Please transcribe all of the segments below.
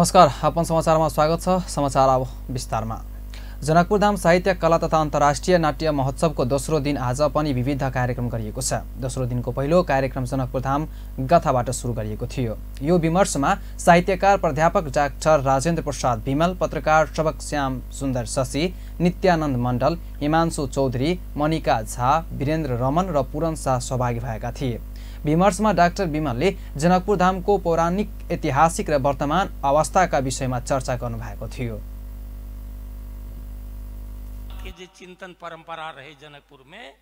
नमस्कार, अपन समाचारमा स्वागत छ। समाचार अब विस्तारमा। जनकपुरधाम साहित्य कला तथा अन्तर्राष्ट्रिय नाट्य महोत्सवको दोस्रो दिन आज पनि विविध कार्यक्रम गरिएको छ। दोस्रो दिनको पहिलो कार्यक्रम जनकपुरधाम गाथाबाट सुरु गरिएको थियो। यो विमर्शमा साहित्यकार प्राध्यापक डाक्टर राजेन्द्र प्रसाद विमल, पत्रकार सबक श्याम सुन्दर शशी, नित्यानन्द मण्डल, हिमांशु चौधरी, मनिका झा, वीरेन्द्र रमन र पूरण शाह सहभागी भएका थिए। विमर्शमा डाक्टर विमलले जनकपुरधामको पौराणिक, ऐतिहासिक र वर्तमान अवस्थाका विषयमा चर्चा गर्नुभएको थियो। जे चिंतन परंपरा रहे जनकपुर में,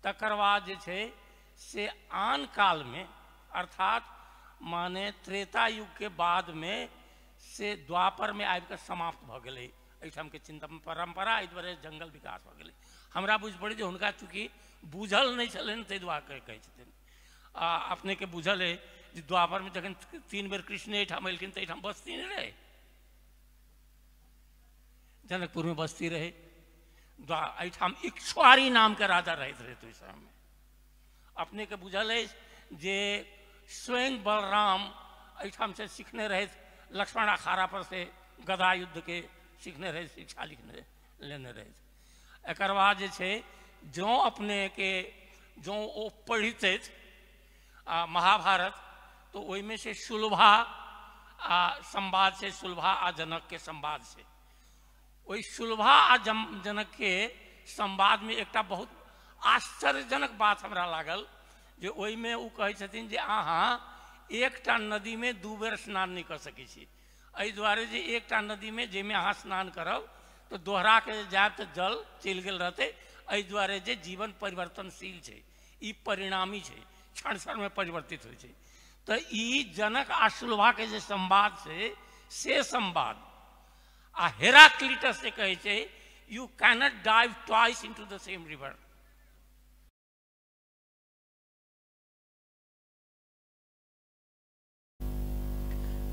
तकर बाद जे छे से आन काल में अर्थात माने त्रेता युग के बाद में से द्वापर में आबि के समाप्त भ गेलै। एहिठाम के चिंतन परंपरा एहि दुआरे जंगल विकास भ गेलै। हमरा बुझ पड़े जे हुनका चूँकि बुझल नहीं छलनि, ताहि दुआरे कहै छथिन। अपने के बुझल है जे द्वापर में जखन 3 बेर कृष्ण एहिठाम एलखिन तऽ एहिठाम बस्ती नहीं रहे, जनकपुर में बस्ती रहे। एहिठाम इक्ष्वारी नाम के राजा रहते रहे। तो इस समय में अपने के बुझल है जे स्वयं बलराम एहिठाम से सीखने रहे, लक्ष्मण अखाड़ा पर से गदा युद्ध के सीखने रहे, शिक्षा लिखने लेने रहे। एक बाद जे छे जो अपने के जो ओ पढ़ते महाभारत, तो वही में से सुलभा संवाद से, सुलभा आ जनक के संवाद से, वही सुलभा आ जनक के संवाद में एक बहुत आश्चर्यजनक बात हमरा लागल जे वही में वो कहे छथिन जे अहाँ एकटा नदी में 2 बेर स्नान नहीं कर सकै छी। एहि दुआरे जे एकटा नदी में जाहिमे अहाँ स्नान करब तो दोहरा के जायब तो जल चलि गेल रहते। एहि दुआरे जे जीवन परिवर्तनशील छै, ई परिणामी छै, क्षण क्षण में परिवर्तित होइ छै। तो ई जनक आ सुलभा के जे संवाद से संवाद आ हेराक्लिटस से कहे छे you cannot dive twice into the same river.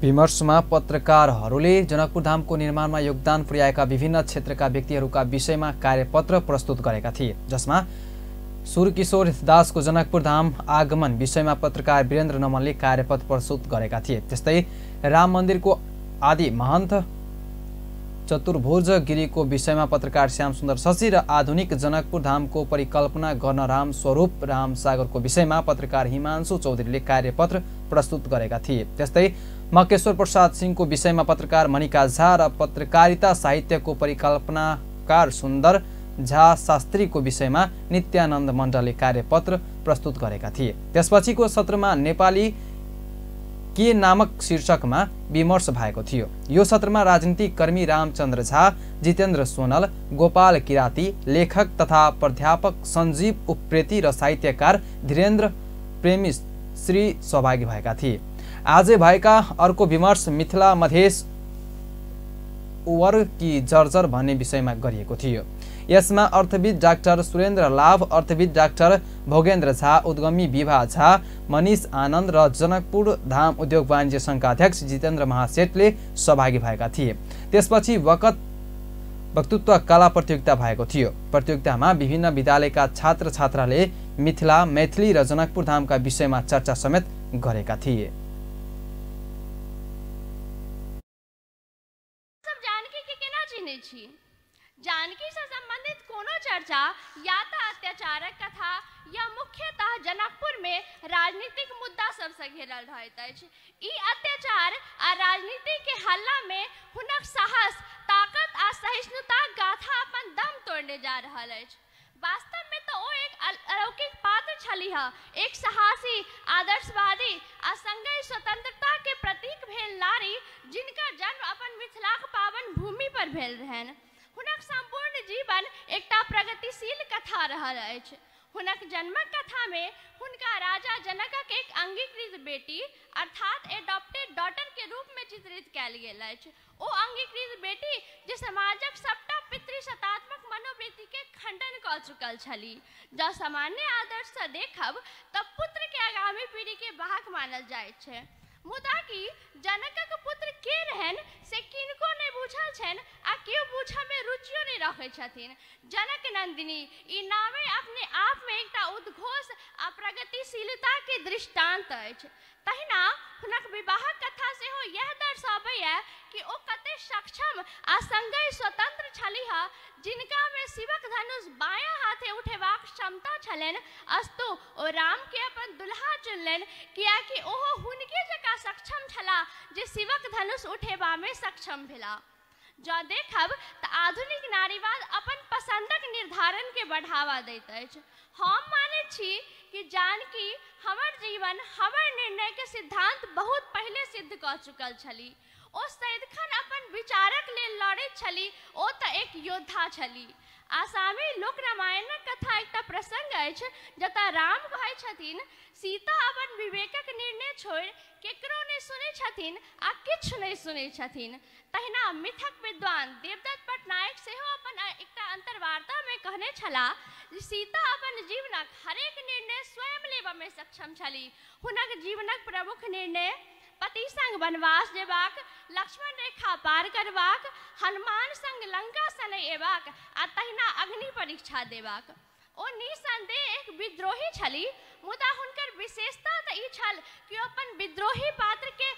विमर्शमा पत्रकारहरूले जनकपुरधामको निर्माणमा योगदान पुर्याएका विभिन्न क्षेत्रका व्यक्तिहरूका विषयमा कार्यपत्र प्रस्तुत गरेका थिए, जसमा सूर्यकिशोर दासको जनकपुरधाम आगमन विषयमा पत्रकार वीरेन्द्र नमनले कार्यपत्र प्रस्तुत गरेका थिए। त्यस्तै राम मन्दिरको आदि महन्त चतुर्भुज गिरीको विषयमा पत्रकार श्याम सुन्दर शशी र आधुनिक जनकपुरधामको परिकल्पना गर्न राम स्वरूप राम सागरको विषयमा पत्रकार हिमांशु चौधरीले कार्यपत्र प्रस्तुत गरेका थिए। त्यस्तै मकेश्वर प्रसाद सिंहको विषयमा पत्रकार मनिका झा र पत्रकारिता साहित्यको परिकल्पनाकार सुन्दर झा शास्त्रीको विषयमा नित्यानन्द मण्डलले कार्यपत्र प्रस्तुत गरेका थिए। त्यसपछिको सत्रमा नेपाली के नामक शीर्षकमा विमर्श भएको थियो। यो सत्रमा राजनीतिक कर्मी रामचन्द्र झा, जितेन्द्र सोनल, गोपाल किराती, लेखक तथा प्राध्यापक सञ्जीव उप्रेती र साहित्यकार धीरेन्द्र प्रेमी श्री सहभागी भएका थिए। आजै भएका अर्को विमर्श मिथिला मधेस उवर की जर्जर भन्ने विषयमा गरिएको थियो। यसमा अर्थविद डाक्टर सुरेन्द्र लाभ, अर्थविद डाक्टर भोगेन्द्र झा, उद्गमी विभा झा, मनिष आनन्द र जनकपुर धाम उद्योग वाणिज्य संघका अध्यक्ष जितेन्द्र महासेठले सहभागी भएका थिए। त्यसपछि वक्तृत्व कला प्रतियोगिता भएको थियो। प्रतियोगितामा विभिन्न विद्यालयका छात्र छात्राले मिथिला, मैथिली र जनकपुर धामका विषयमा चर्चा समेत गरेका थिए। जानकी से संबंधित कोनो चर्चा या तो अत्याचारक कथा या मुख्यतः जनकपुर में राजनीतिक मुद्दा सबसे घेरल रहैत अछि। ई अत्याचार आ राजनीति के हल्ला में हुनक साहस, ताकत आ सहिष्णुता गाथा अपन दम तोड़ने जा रहल अछि। वास्तव में तो ओ एक अलौकिक पात्र छलीह, एक साहसी, आदर्शवादी आ संगे स्वतंत्रता के प्रतीक भेल नारी, जिनका जन्म अपन मिथिलाक पावन भूमि पर भेल रहनि। हुनक संपूर्ण जीवन एकटा प्रगतिशील कथा रहल अछि। हुनक जन्मक कथा में हुनका राजा जनकक एक अंगीकृत बेटी अर्थात एडॉप्टेड डॉटर के रूप में चित्रित कयल गेल अछि। ओ अंगीकृत बेटी जे समाजक सबटा पितृसत्तात्मक मनोवृत्ति के खंडन कऽ चुकल छली। जँ सामान्य आदर्श से देखब तऽ पुत्र के आगामी पीढ़ी के वाहक मानल जाइत छै, मुदा कि जनकक पुत्र के रहन से किनको नहीं बुझल छनि आ केओ बुझय में रुचियो नहीं रखै छथिन। जनक नंदिनी ई नामे अपने आप में एकटा उद्घोष आ प्रगतिशीलता के दृष्टांत अछि। तहिना हुनक विवाह कथा से हो यह दर्शाबैया कि ओ कते सक्षम आ संगहि स्वतंत्र छलीह, जिनका में शिवक धनुष बायां हाथे उठेबाक क्षमता छलनि, अस्तु ओ राम के अपन दुल्हा चुनलनि, कियाकि ओहो हुनके जकाँ सक्षम छला जे शिवक धनुष उठेबा में सक्षम भेला। जो देखब त आधुनिक नारीवाद अपन पसंदक निर्धारण के बढ़ावा दैत अछि। हम माने छी कि जानकी हमर जीवन हमर निर्णय के सिद्धांत बहुत पहले सिद्ध क चुकल छली। ओ सदिखन अपन विचारक लेल लड़ैत छली, ओ त एक योद्धा छली। आसामी लोक रामायणक कथा एकटा प्रसंग अछि जतऽ राम कहै छथिन सीता अपन विवेकक निर्णय छोड़ि केकरो नहि सुनै छथिन आ किछु नहि सुनै छथिन। तहिना मिथक विद्वान देवदत्त पटनायक सेहो अपन एकटा अंतर्वार्ता में कहने छलाह जे सीता अपन जीवनक हरेक निर्णय स्वयं लेबऽ में सक्षम छली। हुनक जीवनक प्रमुख निर्णय पति संग वनवास जेबाक, लक्ष्मण रेखा पार करबाक, हनुमान संग लंका सने एबाक आ तहिना अग्नि परीक्षा देबाक। ओ निसंदेह एक विद्रोही छली, मुदा हुनकर विशेषता त ई छल कि ओ अपन विद्रोही पात्र के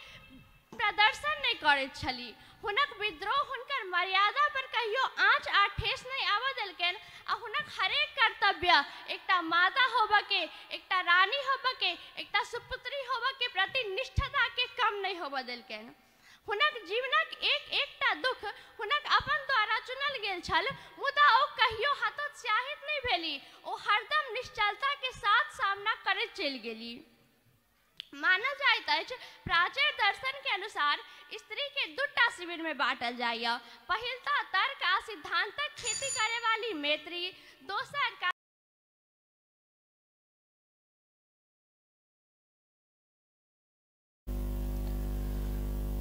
प्रदर्शन नहीं करैत छली। हुनक विद्रोह हुनकर मर्यादा पर कहियो आँच आ ठेस नहीं आबऽ देलकनि आ हुनक हरेक कर्तव्य एकटा माता होबऽ के, एकटा रानी होबऽ के, एकटा सुपुत्री होबऽ के प्रति निष्ठता के कम नहीं होबऽ देलकनि। हुनक जीवनक एक एकटा दुख हुनक अपन द्वारा चुनल गेल छल, मुदा ओ कहियो हतोत्साहित नहीं भेली। ओ हरदम निश्चलता के साथ सामना करैत चलि गेली। मानल जाइत अछि प्राचीन दर्शन के अनुसार स्त्री के दूटा शिविर में बांटल जाइए। पहिलता तर्क आ सिद्धांतक खेती करे वाली मैत्री, दोसर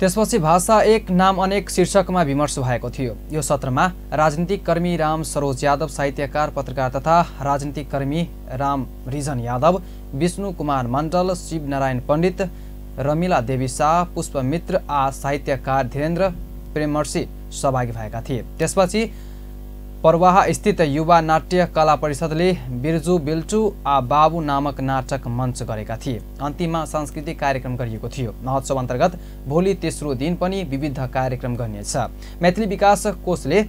त्यसपछि भाषा एक नाम अनेक शीर्षकमा विमर्श भएको थियो। यो सत्रमा राजनीतिक कर्मी राम सरोज यादव, साहित्यकार पत्रकार तथा राजनीतिक कर्मी राम रिजन यादव, विष्णु कुमार मण्डल, शिव नारायण पण्डित, रमिला देवी शाह, पुष्पमित्र आ साहित्यकार धीरेन्द्र प्रेमर्षि सहभागी भएका थिए। त्यसपछि परवाह स्थित युवा नाट्य कला परिषदले बिर्जु बिल्चु आ बाबु नामक नाटक मञ्च गरेका थिए। अन्तिममा सांस्कृतिक कार्यक्रम गरिएको थियो। महोत्सव अन्तर्गत भोलि तेस्रो दिन पनि विविध कार्यक्रम गरिनेछ। मैथिली विकास कोषले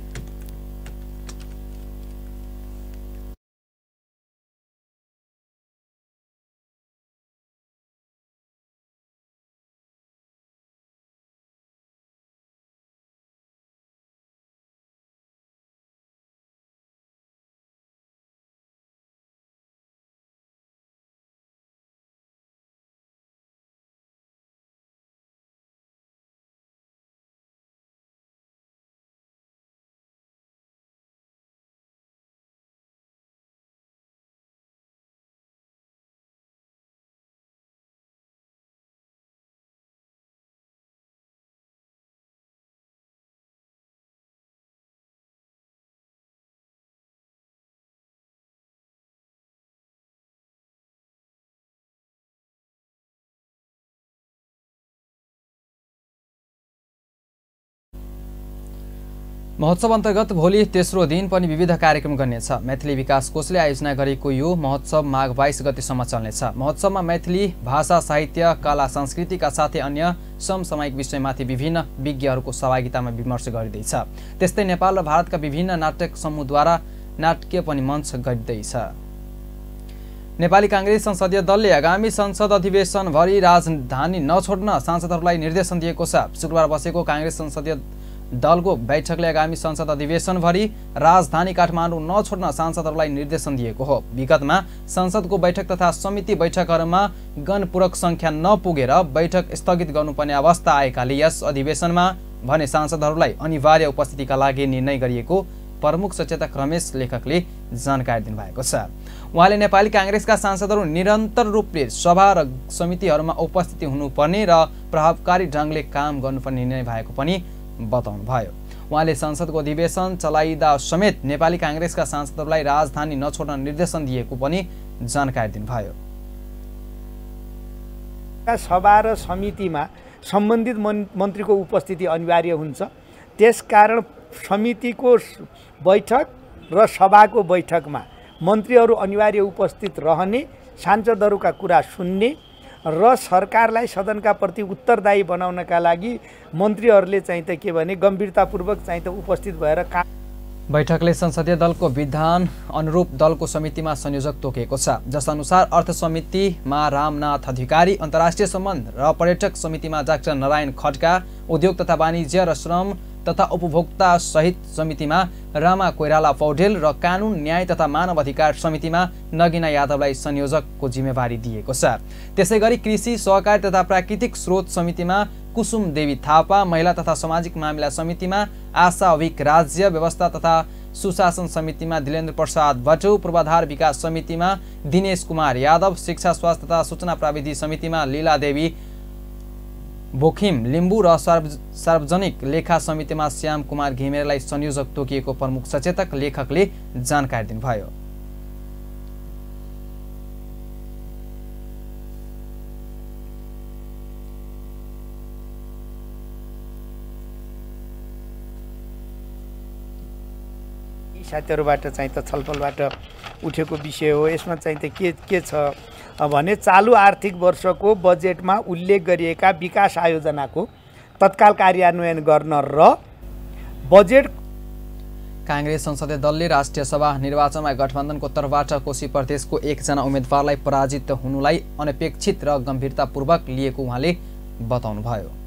महोत्सव अन्तर्गत भोलि तेस्रो दिन पनि विविध कार्यक्रम गर्नेछ। मैथिली विकास कोषले आयोजना गरेको यो महोत्सव माघ 22 गतेसम्म चल्नेछ। महोत्सवमा मैथिली भाषा, साहित्य, कला, संस्कृतिका साथै अन्य समसामयिक विषयमाथि विभिन्न विज्ञहरूको सहभागितामा विमर्श गरिँदैछ। त्यस्तै नेपाल र भारतका विभिन्न नाटक समूहद्वारा नाटकीय पनि मञ्च गरिँदैछ। नेपाली कांग्रेस संसदीय दलले आगामी संसद अधिवेशनभरि राजधानी नछोड्न सांसदहरूलाई निर्देशन दिएको छ। शुक्रबार बसेको कांग्रेस संसदीय दलको बैठकले आगामी संसद अधिवेशनभरि राजधानी काठमाडौँ नछोड्न सांसदहरूलाई निर्देशन दिएको हो। विगतमा संसदको बैठक तथा समिति बैठकहरूमा गणपूरक संख्या नपुगेर बैठक स्थगित गर्नुपर्ने अवस्था आएकाले यस अधिवेशनमा भने सांसदहरूलाई अनिवार्य उपस्थितिका लागि निर्णय गरिएको प्रमुख सचेतक रमेश लेखकले जानकारी दिनुभएको छ। उहाँले नेपाली कांग्रेसका सांसदहरू निरन्तर रूपले सभा र समितिहरूमा उपस्थिति हुनुपर्ने र प्रभावकारी ढङ्गले काम गर्नुपर्ने निर्णय भएको पनि बताउनुभयो। उहाँले संसदको अधिवेशन चलाइदा समेत नेपाली कांग्रेसका सांसदहरूलाई राजधानी नछोड्न निर्देशन दिएको पनि जानकारी दिनुभयो। सभा र समितिमा सम्बन्धित मन्त्रीको उपस्थिति अनिवार्य हुन्छ। त्यसकारण समितिको बैठक र सभाको बैठकमा मन्त्रीहरू अनिवार्य उपस्थित रहने, सांसदहरूका कुरा सुन्ने र सरकारलाई सदनका प्रति उत्तरदायी बनाउनका लागि मन्त्रीहरूले चाहिँ त के भने गम्भीरतापूर्वक चाहिँ त उपस्थित भएर काम। बैठकले संसदीय दलको विधान अनुरूप दलको समितिमा संयोजक तोकेको छ, जसअनुसार अर्थ समितिमा रामनाथ अधिकारी, अन्तर्राष्ट्रिय सम्बन्ध र पर्यटक समितिमा डाक्टर नारायण खड्का, उद्योग तथा वाणिज्य र श्रम तथा उपभोक्ता सहित समितिमा रामा कोइराला पौडेल र कानुन न्याय तथा मानव अधिकार समितिमा नगिना यादवलाई संयोजकको जिम्मेवारी दिएको छ। त्यसैगरी कृषि सहकारी तथा प्राकृतिक स्रोत समितिमा कुसुम देवी थापा, महिला तथा सामाजिक मामिला समितिमा आशा अभिक, राज्य व्यवस्था तथा सुशासन समितिमा दिलेन्द्र प्रसाद भट्टु, पूर्वाधार विकास समितिमा दिनेश कुमार यादव, शिक्षा स्वास्थ्य तथा सूचना प्राविधि समितिमा लीला देवी बोखिम लिम्बू र सार्वजनिक लेखा समितिमा श्याम कुमार घिमिरेलाई संयोजक तोकिएको प्रमुख सचेतक लेखकले जानकारी दिनुभयो। साथीहरूबाट चाहिँ त छलफलबाट उठेको विषय हो। यसमा चाहिँ त के छ भने चालु आर्थिक वर्षको बजेटमा उल्लेख गरिएका विकास आयोजनाको तत्काल कार्यान्वयन गर्न र बजेट। कांग्रेस संसदीय दलले राष्ट्रिय सभा निर्वाचनमा गठबन्धनको तर्फबाट कोशी प्रदेशको एकजना उम्मेदवारलाई पराजित हुनुलाई अनपेक्षित र गम्भीरतापूर्वक लिएको उहाँले बताउनुभयो।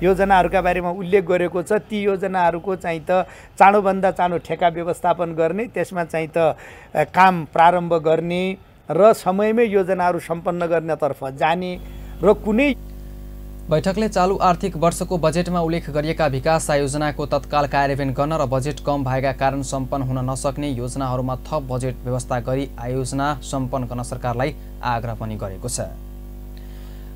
योजनाहरूका बारेमा उल्लेख गरेको छ, ती योजनाहरूको चाहिँ त चाँडोभन्दा चाँडो ठेका व्यवस्थापन गर्ने, त्यसमा चाहिँ त काम प्रारम्भ गर्ने र समयमै योजनाहरू सम्पन्न गर्नेतर्फ जाने र कुनै। बैठकले चालु आर्थिक वर्षको बजेटमा उल्लेख गरिएका विकास आयोजनाको तत्काल कार्यान्वयन गर्न र बजेट कम भएका कारण सम्पन्न हुन नसक्ने योजनाहरूमा थप बजेट व्यवस्था गरी आयोजना सम्पन्न गर्न सरकारलाई आग्रह पनि गरेको छ।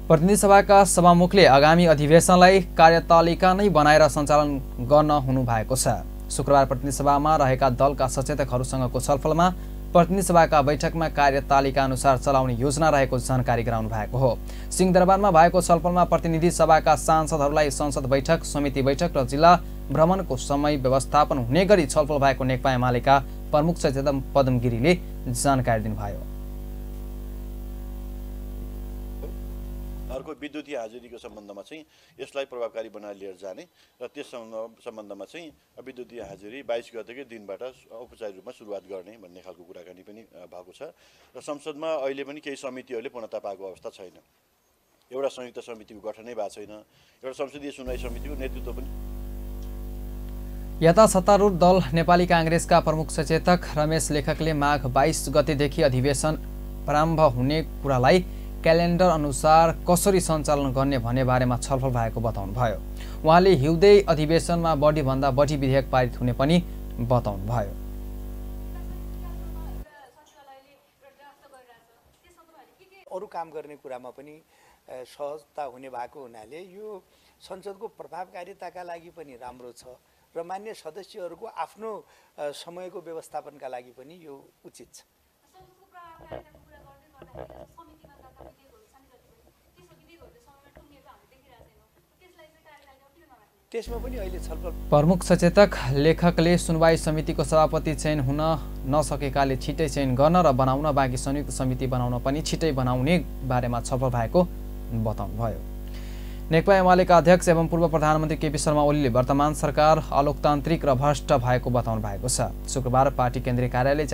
प्रतिनिधि सभाका सभामुखले आगामी अधिवेशनलाई कार्यतालिका नै बनाएर सञ्चालन गर्न हुनुभएको छ। शुक्रबार प्रतिनिधि सभामा रहेका दलका सचेतकहरूसँगको छलफलमा प्रतिनिधि सभाका बैठकमा कार्यतालिका अनुसार चलाउने योजना रहेको जानकारी गराउनु भएको हो। सिंहदरबारमा भएको छलफलमा प्रतिनिधि सभाका सांसदहरूलाई संसद बैठक, समिति बैठक र जिल्ला भ्रमणको समय व्यवस्थापन हुने गरी छलफल भएको नेकपा एमालेका प्रमुख सचेतक पदम गिरीले जानकारी दिनुभयो। अर्को विद्युतीय हाजिरीको सम्बन्धमा चाहिँ यसलाई प्रभावकारी बनाएर लिएर जाने र त्यस सम्बन्धमा चाहिँ विद्युतीय हाजिरी 22 गतेकै दिनबाट औपचारिक रूपमा सुरुवात गर्ने भन्ने खालको कुराकानी पनि भएको छ र संसदमा अहिले पनि केही समितिहरूले पूर्णता पाएको अवस्था छैन। एउटा संयुक्त समितिको गठनै भएको छैन, एउटा संसदीय सुनवाई समितिको नेतृत्व पनि। यता सत्तारूढ दल नेपाली कांग्रेसका प्रमुख सचेतक रमेश लेखकले माघ 22 गतेदेखि अधिवेशन प्रारम्भ हुने कुरालाई क्यालेन्डर अनुसार कसरी सञ्चालन गर्ने भन्ने बारेमा छलफल भएको बताउनुभयो। उहाँले हिउँदै अधिवेशनमा बढीभन्दा बढी विधेयक पारित हुने पनि बताउनुभयो। अरू काम गर्ने कुरामा पनि सहजता हुने भएको हुनाले यो संसदको प्रभावकारिताका लागि पनि राम्रो छ र मान्य सदस्यहरूको आफ्नो समयको व्यवस्थापनका लागि पनि यो उचित छ। त्यसमा पनि अहिले छलफल। प्रमुख सचेतक लेखकले सुनवाई समितिको सभापति चयन हुन नसकेकाले छिटै चयन गर्न र बनाउन बाँकी संयुक्त समिति बनाउन पनि छिटै बनाउने बारेमा छलफल भएको बताउनुभयो। नेकपा एमालेका अध्यक्ष एवं पूर्व प्रधानमन्त्री केपी शर्मा ओलीले वर्तमान सरकार अलोकतान्त्रिक र भ्रष्ट भएको बताउनु भएको छ। शुक्रबार पार्टी केन्द्रीय कार्यालय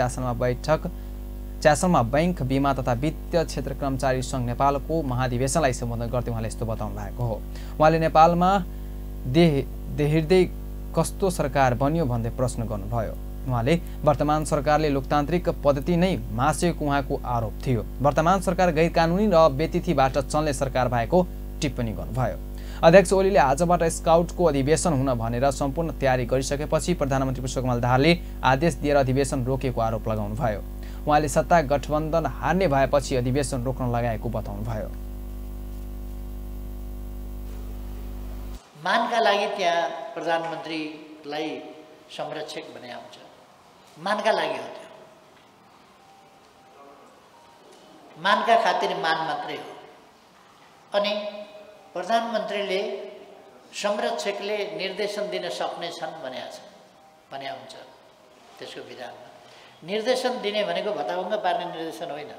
च्यासलमा बैंक, बीमा तथा वित्तीय क्षेत्र कर्मचारी सङ्घ नेपालको महाधिवेशनलाई सम्बोधन गर्दै उहाँले यस्तो बताउनु भएको हो। उहाँले नेपालमा देहिर्दै कस्तो सरकार बन्यो भन्दै प्रश्न गर्नुभयो। उहाँले वर्तमान सरकारले लोकतान्त्रिक पद्धति नै मासेको उहाँको आरोप थियो। वर्तमान सरकार गैर कानुनी र बेतिथीबाट चल्ने सरकार भएको टिप्पणी गर्नुभयो। अध्यक्ष ओलीले आजबाट स्काउटको अधिवेशन हुन भनेर सम्पूर्ण तयारी गरिसकेपछि प्रधानमन्त्री पुष्पकमल दाहालले आदेश दिएर अधिवेशन रोकेको आरोप लगाउनुभयो। उहाँले सत्ता गठबन्धन हार्ने भएपछि अधिवेशन रोक्न लगाएको बताउनुभयो। मानका लागि त्यहाँ प्रधानमन्त्रीलाई संरक्षक बनाए हुन्छ, मानका लागि हो त्यो, मानका खातिर मान मात्रै हो। अनि प्रधानमन्त्रीले संरक्षकले निर्देशन दिन सक्नेछन् भने हुन्छ त्यसको विधानमा। निर्देशन दिने भनेको भताभङ्ग पार्ने निर्देशन होइन,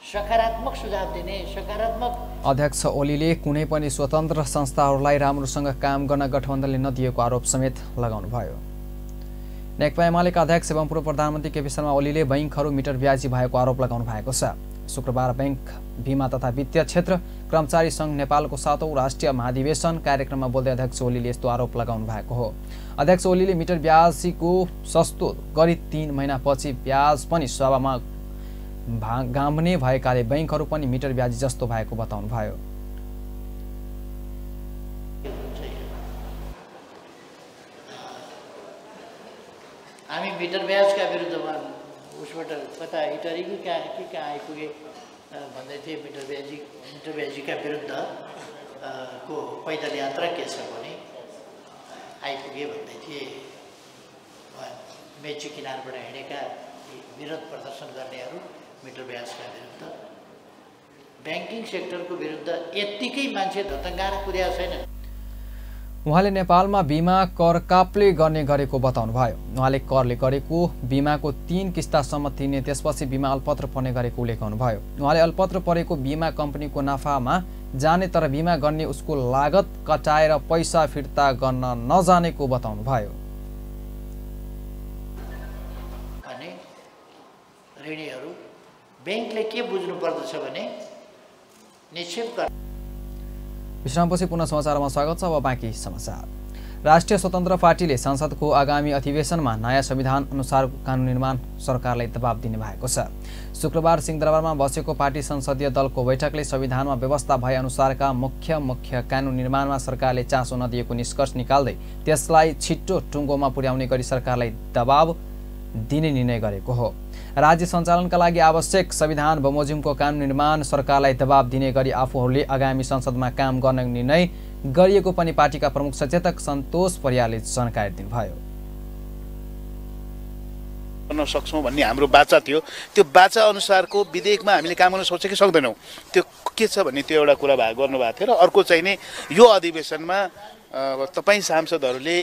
सकारात्मक सुझाव दिने, सकारात्मक। अध्यक्ष ओलीले कुनै पनि स्वतन्त्र संस्थाहरूलाई राम्रोसँग काम गर्न गठबन्धनले नदिएको आरोप समेत लगाउनुभयो। नेकपा एमालेका अध्यक्ष एवं पूर्व प्रधानमन्त्री केपी शर्मा ओलीले बैंकहरू मिटर ब्याजी भएको आरोप लगाउनु भएको छ। शुक्रबार बैंक बीमा तथा वित्तीय क्षेत्र कर्मचारी सङ्घ नेपालको 7औं राष्ट्रिय महाधिवेशन कार्यक्रममा बोल्दै अध्यक्ष ओलीले यस्तो आरोप लगाउनु भएको हो। अध्यक्ष ओलीले मिटर ब्याजीको सस्तो गरी 3 महिनापछि ब्याज पनि सभामा गाम्ने भएकाले बैंकहरू पनि मिटर ब्याजी जस्तो भएको बताउनुभयो। हामी मिटर ब्याजका विरुद्धमा उसबाट कता इटरी कि कहाँ आइपुगे भन्दै थिए। मिटर ब्याजीका विरुद्ध को पैदल यात्रा के छ भने आइपुगे भन्दै थिए। मेची किनारबाट हिँडेका विरोध प्रदर्शन गर्नेहरू मिटर ब्याजका विरुद्ध, ब्याङ्किङ सेक्टरको विरुद्ध यत्तिकै मान्छे धतङ्गाएर कुर्या छैन। उहाँले नेपालमा बिमा कर कापले गर्ने गरेको बताउनुभयो। उहाँले करले गरेको बिमाको 3 किस्तासम्म तिर्ने, त्यसपछि बिमा अल्पत्र पर्ने गरेको उल्लेख गर्नुभयो। उहाँले अल्पत्र परेको बिमा कम्पनीको नाफामा जाने तर बिमा गर्ने उसको लागत कटाएर पैसा फिर्ता गर्न नजानेको बताउनुभयो। अनि ऋणीहरू बैंकले के बुझ्नु पर्दछ भने निक्षेप गर्न। विश्रामपछि पुनः समाचारमा स्वागत छ। अब बाँकी समाचार। राष्ट्रिय स्वतन्त्र पार्टीले संसदको आगामी अधिवेशनमा नयाँ संविधान अनुसार कानुन निर्माण सरकारलाई दबाब दिने भएको छ। शुक्रबार सिंहदरबारमा बसेको पार्टी संसदीय दलको बैठकले संविधानमा व्यवस्था भए अनुसारका मुख्य कानुन निर्माणमा सरकारले चासो नदिएको निष्कर्ष निकाल्दै त्यसलाई छिट्टो टुङ्गोमा पुर्याउने गरी सरकारलाई दबाब दिने निर्णय गरेको हो। राज्य सञ्चालनका लागि आवश्यक संविधान बमोजिमको कानुन निर्माण सरकारलाई दबाब दिने गरी आफूहरूले आगामी संसदमा काम गर्ने निर्णय गरिएको पनि पार्टीका प्रमुख सचेतक सन्तोष परियारले जानकारी दिनुभयो। गर्न सक्छौं भन्ने हाम्रो बाचा थियो। त्यो बाचा अनुसारको विधेयकमा हामीले काम गर्न सक्छ कि सक्दैनौं त्यो के छ भन्ने त्यो एउटा कुरा गर्नुभएको थियो। र अर्को चाहिँ नि यो अधिवेशनमा तपाईँ सांसदहरूले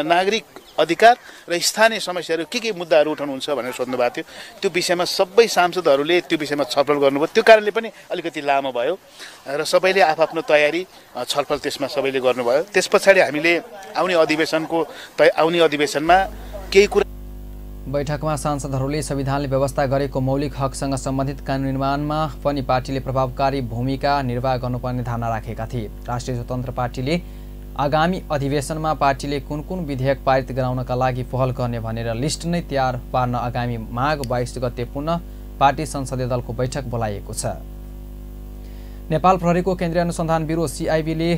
नागरिक अधिकार र स्थानीय समस्याहरू के मुद्दाहरू उठाउनुहुन्छ भनेर सोध्नु भएको थियो। त्यो विषयमा सबै सांसदहरूले त्यो विषयमा छलफल गर्नुभयो। त्यो कारणले पनि अलिकति लामो भयो र सबैले आफ्नो तयारी छलफल त्यसमा सबैले गर्नुभयो। त्यस पछाडि हामीले आउने अधिवेशनमा केही कुरा। बैठकमा सांसदहरूले संविधानले व्यवस्था गरेको मौलिक हकसँग सम्बन्धित कानुन निर्माणमा पनि पार्टीले प्रभावकारी भूमिका निर्वाह गर्नुपर्ने धारणा राखेका थिए। राष्ट्रिय स्वतन्त्र पार्टीले आगामी अधिवेशनमा पार्टीले कुन विधेयक पारित गराउनका लागि पहल गर्ने भनेर लिस्ट नै तयार पार्न आगामी माघ 22 गते पुनः पार्टी संसदीय दलको बैठक बोलाइएको छ। नेपाल प्रहरीको केन्द्रीय अनुसन्धान ब्युरो CIB ले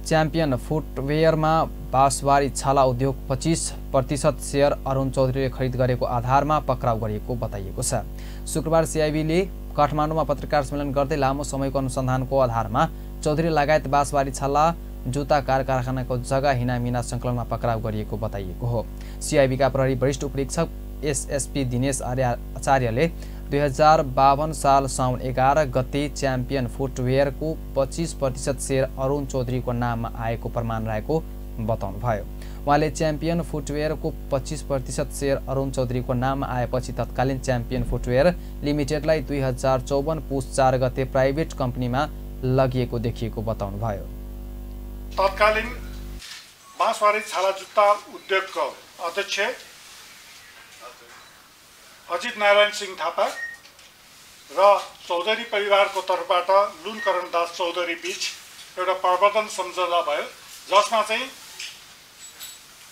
च्याम्पियन फुटवेयरमा बाँसबारी छाला उद्योग 25% सेयर अरुण चौधरीले खरिद गरेको आधारमा पक्राउ गरिएको बताइएको छ। शुक्रबार CIB ले काठमाडौँमा पत्रकार सम्मेलन गर्दै लामो समयको अनुसन्धानको आधारमा चौधरी लगायत बाँसबारी छाला जुत्ता कारखानाको जग्गा हिनामिना सङ्कलनमा पक्राउ गरिएको बताइएको हो। CIB का प्रहरी वरिष्ठ उपरीक्षक SSP दिनेश आचार्यले 2052 साल साउन 11 गते च्याम्पियन फुटवेयरको 25% सेयर अरुण चौधरीको नाममा आएको प्रमाण रहेको बताउनुभयो। उहाँले च्याम्पियन फुटवेयरको 25% सेयर अरुण चौधरीको नाममा आएपछि तत्कालीन च्याम्पियन फुटवेयर लिमिटेडलाई 2054 पुस 4 गते प्राइभेट कम्पनीमा लगिएको देखिएको बताउनुभयो। तत्कालीन बाँसबारी छाला जुत्ता उद्योगको अध्यक्ष अजित नारायण सिंह थापा र चौधरी परिवारको तर्फबाट लुनकरण दास चौधरी बीच एउटा प्रवर्तन सम्झौता भयो, जसमा चाहिँ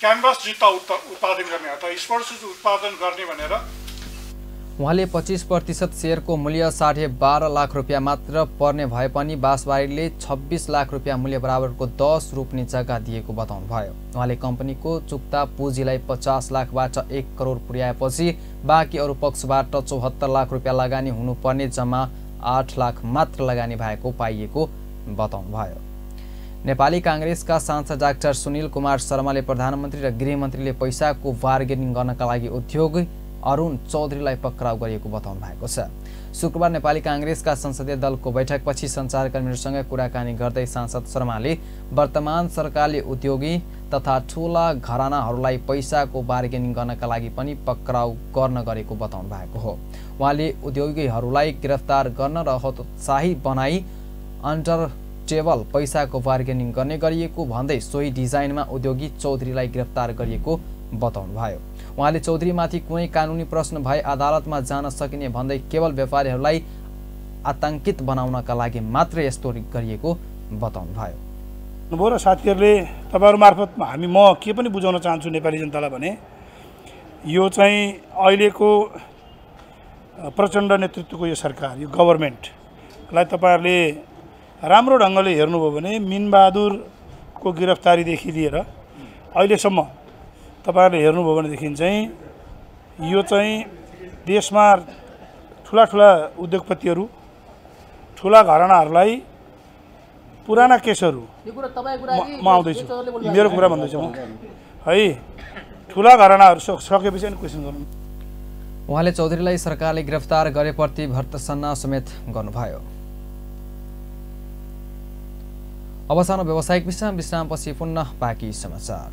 क्यानभास जुत्ता उत्पादन गर्ने अथवा स्पोर्ट्स सुज उत्पादन गर्ने भनेर उहाँले 25% सेयरको मूल्य 12.5 लाख रुपियाँ मात्र पर्ने भए पनि बाँसबारीले 26 लाख रुपियाँ मूल्य बराबरको 10 रोप्ने जग्गा दिएको बताउनुभयो। उहाँले कम्पनीको चुक्ता पुँजीलाई 50 लाखबाट 1 करोड पुर्याएपछि बाँकी अरू पक्षबाट 74 लाख रुपियाँ लगानी हुनुपर्ने जम्मा 8 लाख मात्र लगानी भएको पाइएको बताउनुभयो। नेपाली कांग्रेसका सांसद डाक्टर सुनिल कुमार शर्माले प्रधानमन्त्री र गृहमन्त्रीले पैसाको बार्गेनिङ गर्नका लागि उद्योग अरुण चौधरीलाई पक्राउ गरिएको बताउनु भएको छ। शुक्रबार नेपाली कांग्रेसका संसदीय दलको बैठकपछि सञ्चारकर्मीहरूसँग कुराकानी गर्दै सांसद शर्माले वर्तमान सरकारले उद्योगी तथा ठूला घरानाहरूलाई पैसाको बार्गेनिङ गर्नका लागि पनि पक्राउ गर्न गरेको बताउनु भएको हो। उहाँले उद्योगीहरूलाई गिरफ्तार गर्न र हतोत्साही बनाई अन्डर टेबल पैसाको बार्गेनिङ गर्ने गरिएको भन्दै सोही डिजाइनमा उद्योगी चौधरीलाई गिरफ्तार गरिएको बताउनुभयो। उहाँले चौधरीमाथि कुनै कानुनी प्रश्न भए अदालतमा जान सकिने भन्दै केवल व्यापारीहरूलाई आतंकित बनाउनका लागि मात्र यस्तो गरिएको बताउनुभयो। र साथीहरूले तपाईँहरू मार्फत म के पनि बुझाउन चाहन्छु नेपाली जनतालाई भने यो चाहिँ अहिलेको प्रचण्ड नेतृत्वको यो सरकार, यो गभर्मेन्टलाई तपाईँहरूले राम्रो ढङ्गले हेर्नुभयो भने मिनबहादुरको गिरफ्तारीदेखि लिएर अहिलेसम्म तपाईँहरूले हेर्नुभयो भनेदेखि चाहिँ यो चाहिँ देशमा ठुला ठुला उद्योगपतिहरू, ठुला घरानाहरूलाई पुराना केसहरू म आउँदैछु, मेरो कुरा भन्दैछु म है, ठुला घरानाहरू सकेपछि अनि क्वेसन गर्नु। उहाँले चौधरीलाई सरकारले गिरफ्तार गरेप्रति भर्त्सना समेत गर्नुभयो। अब सानो व्यावसायिक विश्रामपछि पुनः बाँकी समाचार।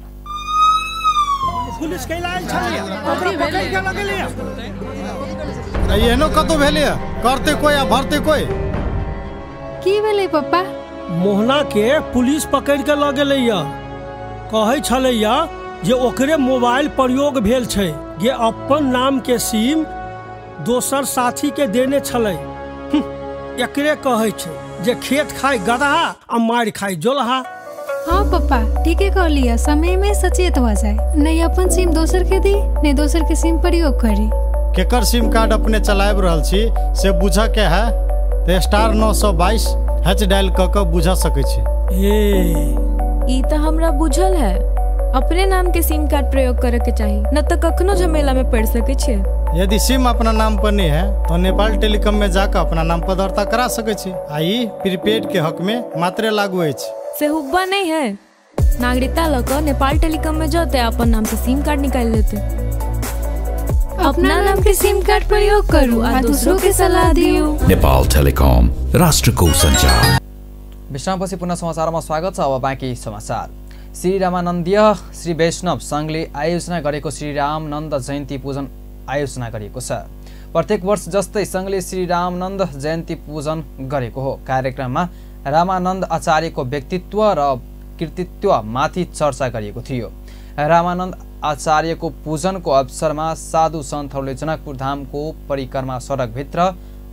कतो भेले करते कोई आ भरते कोई की भेले पप्पा? मोहना के पुलिस पकड़ के ल गेलै या, कहै छलै या जे ओकरे मोबाइल प्रयोग भेल छै, जे अपन नाम के सिम दोसर साथी के देने छलै। एकरे कहै छै जे खेत खाए गदहा आ मार खाए जोलहा। हाँ पप्पा ठीके कह लिया, समय में सचेत हो जाए, नहीं अपन सिम दोसर के दी, नहीं दोसर के सिम प्रयोग करी। केकर सिम कार्ड अपने चलाब रहल छी से बुझ के है तो *922# डायल क के बुझा सकै छी। ई त हमरा बुझल है, अपने नाम के सिम कार्ड प्रयोग करे के चाहिए, न तो कखनो झमेला में पड़ सके छे। यदि सिम अपना नाम पर नहीं है तो नेपाल टेलीकॉम में जाकर अपना नाम पर दर्ता करा सके छी। आई प्रीपेड के हक में मात्र लागू है। से हुब्बा नहीं है, नागरिकता लकर नेपाल टेलीकॉम में जाते अपन नाम से सिम कार्ड निकाल लेते। अपना नाम के सिम कार्ड प्रयोग करू और दूसरों के सलाह दियो। नेपाल टेलिकॉम, राष्ट्रको संचार। विश्रामपछि पुनः समाचारमा स्वागत छ। अब बाँकी समाचार। श्री रामानन्दीय श्री वैष्णव संघले आयोजना गरेको श्री रामनन्द जयन्ती पूजन आयोजना गरिएको छ। प्रत्येक वर्ष जस्तै संघले श्री रामनन्द जयन्ती पूजन गरेको हो। कार्यक्रममा रामानन्द आचार्यको व्यक्तित्व र कृतित्वमाथि चर्चा गरिएको थियो। रामानन्द आचार्यको पूजनको अवसरमा साधु सन्तहरूले जनकपुर धामको परिक्रमा सडकभित्र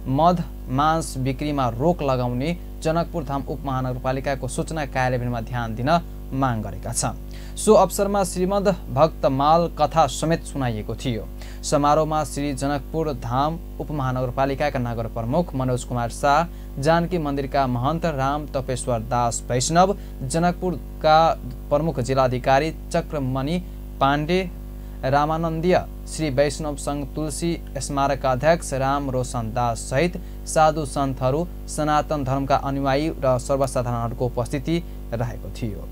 मद मांस बिक्रीमा रोक लगाउने जनकपुर धाम उपमहानगरपालिकाको सूचना कार्यान्वयनमा ध्यान दिन माग गरेका छन्। सो अवसरमा श्रीमद् भक्तमाल कथा समेत सुनाइएको थियो। समारोहमा श्री जनकपुर धाम उपमहानगरपालिकाका नगर प्रमुख मनोज कुमार शाह, जानकी मन्दिरका महन्त राम तपेश्वर दास वैष्णव, जनकपुरका प्रमुख जिल्लाधिकारी चक्रमणि पाण्डे, रामानन्दीय श्री वैष्णव संघ तुलसी स्मारकका अध्यक्ष राम रोशन दास सहित साधु सन्तहरू, सनातन धर्मका अनुयायी र सर्वसाधारणहरूको उपस्थिति रहेको थियो।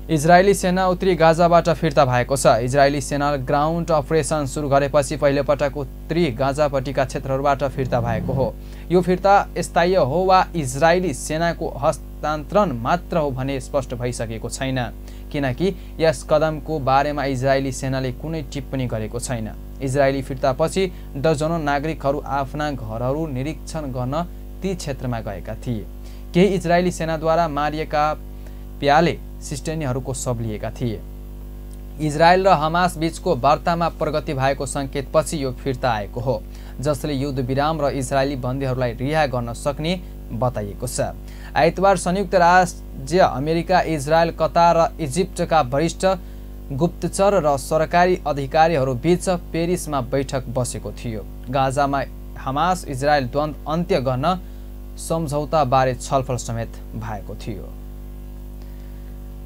इजरायली सेना उत्तरी गाजाबाट फिर्ता भएको छ। इजरायली सेना ग्राउन्ड अपरेसन सुरु गरेपछि पहिलोपटक उत्तरी गाजापट्टिका क्षेत्रहरूबाट फिर्ता भएको हो। यो फिर्ता स्थायी हो वा इजरायली सेनाको हस्तान्तरण मात्र हो भने स्पष्ट भइसकेको छैन, किनकि यस कदमको बारेमा इजरायली सेनाले कुनै टिप्पणी गरेको छैन। इजरायली फिर्तापछि दर्जनौं नागरिकहरू आफ्ना घरहरू निरीक्षण गर्न ती क्षेत्रमा गएका थिए। केही इजरायली सेनाद्वारा मारिएका प्यालेस्टाइनीहरूको शव लिएका थिए। इजरायल र हमास बीचको वार्तामा प्रगति भएको संकेतपछि यो फिर्ता आएको हो, जसले युद्ध विराम र इजरायली बन्दीहरूलाई रिहा गर्न सक्ने बताइएको छ। आइतबार संयुक्त राज्य अमेरिका, इजरायल, कतार र इजिप्टका वरिष्ठ गुप्तचर र सरकारी अधिकारीहरू बीच पेरिसमा बैठक बसेको थियो। गाजामा हमास इजरायल द्वन्द्व अन्त्य गर्न सम्झौता बारे छलफल समेत भएको थियो।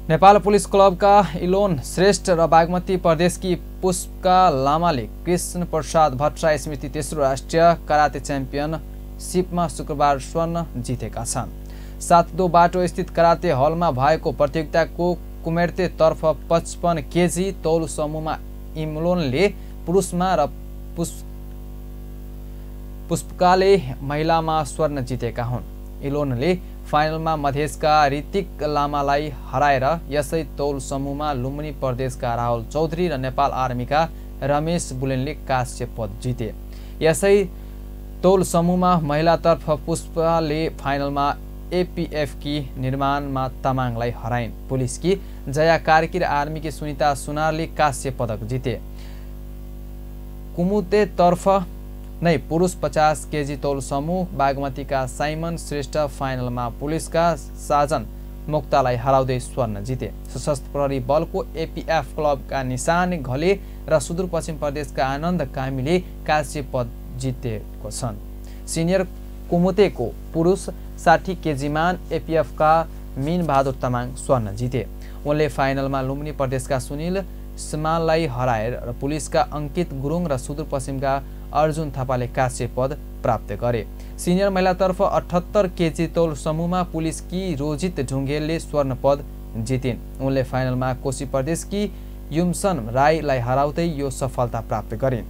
नेपाल पुलिस क्लबका इलोन श्रेष्ठ र बागमती प्रदेशकी पुष्पका लामाले कृष्ण प्रसाद भट्टराई स्मृति तेस्रो राष्ट्रिय कराते च्याम्पियनसिपमा शुक्रबार स्वर्ण जितेका छन्। 7 बाटो स्थित कराते हलमा भएको प्रतियोगिताको कुमेर्ते तर्फ 55 केजी तौल समूहमा इमलोनले पुरुषमा र पुष्पकाले महिलामा स्वर्ण जितेका हुन्। इलोनले फाइनलमा मधेसका ऋतिक लामालाई हराएर यसै तौल समूहमा लुम्बिनी प्रदेशका राहुल चौधरी र नेपाल आर्मीका रमेश बुलेनले कांस्य पद जिते। यसै तौल समूहमा महिलातर्फ पुष्पाले फाइनलमा एपीएफकी निर्माणमा तामाङलाई हराइन्। पुलिसकी जया कार्की र आर्मीकी सुनिता सुनारले कांस्य पदक जिते। कुमुतेतर्फ नै पुरुष 50 केजी तौल समूह बागमतीका साइमन श्रेष्ठ फाइनलमा पुलिसका साजन मुक्तालाई हराउँदै स्वर्ण जिते। सशस्त्र प्रहरी बलको एपीएफ क्लबका निशान घले र सुदूरपश्चिम प्रदेशका आनन्द कामीले कांस्य पद जितेको छन्। सिनियर कुमुतेको पुरुष 60 केजीमान एपीएफका मीन बहादुर तामाङ स्वर्ण जिते। उनले फाइनलमा लुम्बिनी प्रदेशका सुनिल स्माललाई हराएर र पुलिसका अंकित गुरुङ र सुदूरपश्चिमका अर्जुन थापाले कांस्य पद प्राप्त गरे। सिनियर महिलातर्फ 78 केजी तौल समूहमा पुलिसकी रोजित ढुङ्गेलले स्वर्ण पद जितिन्। उनले फाइनलमा कोशी प्रदेशकी युमसन राईलाई हराउँदै यो सफलता प्राप्त गरिन्।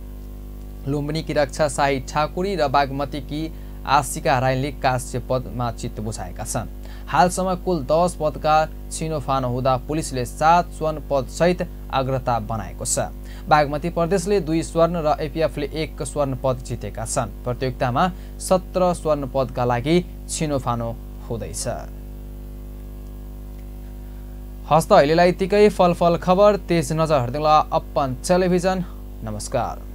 लुम्बिनीकी रक्षा शाही ठाकुरी र बागमतीकी आशिका राईले कांस्य पदमा चित्त बुझाएका छन्। हालसम्म कुल 10 पदका छिनोफानो हुँदा पुलिसले 7 स्वर्ण पद सहित अग्रता बनाएको छ। बागमती प्रदेशले 2 स्वर्ण र एपीएफले 1 स्वर्ण पद जितेका छन्। प्रतियोगितामा 17 स्वर्ण पदका लागि छिनोफानो हुँदैछ। हस्त अहिलेलाई यतिकै फलफल खबर तेज नजर हेर्दै अपन टेलिभिजन। नमस्कार।